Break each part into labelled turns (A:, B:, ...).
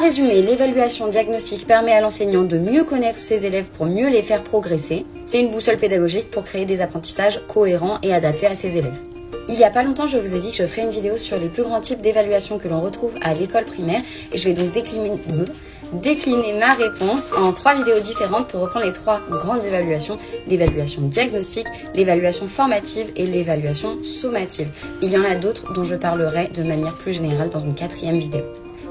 A: En résumé, l'évaluation diagnostique permet à l'enseignant de mieux connaître ses élèves pour mieux les faire progresser. C'est une boussole pédagogique pour créer des apprentissages cohérents et adaptés à ses élèves. Il n'y a pas longtemps, je vous ai dit que je ferais une vidéo sur les plus grands types d'évaluation que l'on retrouve à l'école primaire et je vais donc décliner ma réponse en 3 vidéos différentes pour reprendre les 3 grandes évaluations, l'évaluation diagnostique, l'évaluation formative et l'évaluation sommative. Il y en a d'autres dont je parlerai de manière plus générale dans une 4e vidéo.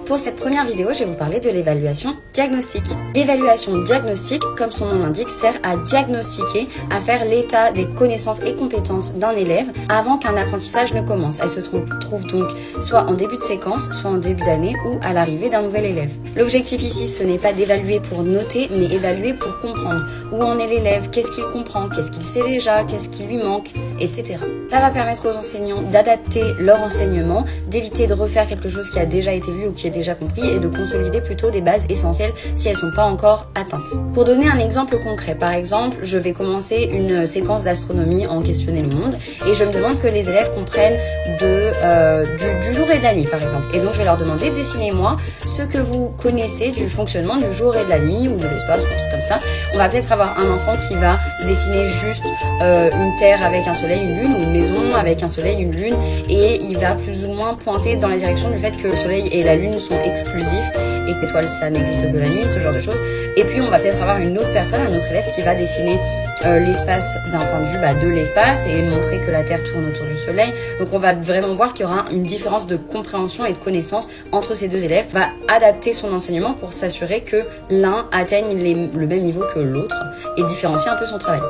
A: Pour cette première vidéo, je vais vous parler de l'évaluation diagnostique. L'évaluation diagnostique, comme son nom l'indique, sert à diagnostiquer, à faire l'état des connaissances et compétences d'un élève avant qu'un apprentissage ne commence. Elle se trouve donc soit en début de séquence, soit en début d'année ou à l'arrivée d'un nouvel élève. L'objectif ici, ce n'est pas d'évaluer pour noter, mais évaluer pour comprendre où en est l'élève, qu'est-ce qu'il comprend, qu'est-ce qu'il sait déjà, qu'est-ce qui lui manque, etc. Ça va permettre aux enseignants d'adapter leur enseignement, d'éviter de refaire quelque chose qui a déjà été vu ou qui est déjà compris et de consolider plutôt des bases essentielles si elles ne sont pas encore atteintes. Pour donner un exemple concret, par exemple, je vais commencer une séquence d'astronomie en questionner le monde et je me demande ce que les élèves comprennent du jour et de la nuit, par exemple. Et donc je vais leur demander, dessinez-moi ce que vous connaissez du fonctionnement du jour et de la nuit ou de l'espace ou un truc comme ça. On va peut-être avoir un enfant qui va dessiner juste une terre avec un soleil, une lune, ou une maison avec un soleil, une lune, et il va plus ou moins pointer dans la direction du fait que le soleil et la lune sont exclusifs et que l'étoile ça n'existe que la nuit, ce genre de choses. Et puis on va peut-être avoir une autre personne, un autre élève qui va dessiner l'espace d'un point de vue de l'espace et montrer que la Terre tourne autour du soleil. Donc on va vraiment voir qu'il y aura une différence de compréhension et de connaissance entre ces deux élèves. On va adapter son enseignement pour s'assurer que l'un atteigne le même niveau que l'autre et différencier un peu son travail.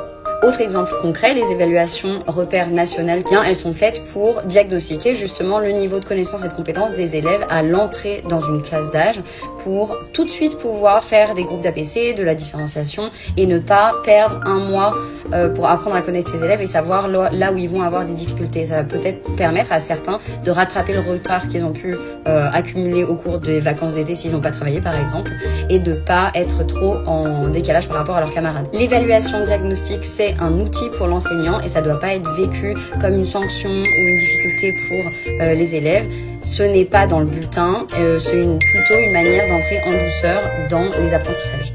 A: Autre exemple concret, les évaluations repères nationales, elles sont faites pour diagnostiquer justement le niveau de connaissance et de compétences des élèves à l'entrée dans une classe d'âge pour tout de suite pouvoir faire des groupes d'APC, de la différenciation et ne pas perdre un mois pour apprendre à connaître ses élèves et savoir là où ils vont avoir des difficultés. Ça va peut-être permettre à certains de rattraper le retard qu'ils ont pu accumuler au cours des vacances d'été s'ils n'ont pas travaillé par exemple et de pas être trop en décalage par rapport à leurs camarades. L'évaluation diagnostique, c'est un outil pour l'enseignant et ça ne doit pas être vécu comme une sanction ou une difficulté pour les élèves. Ce n'est pas dans le bulletin, c'est plutôt une manière d'entrer en douceur dans les apprentissages.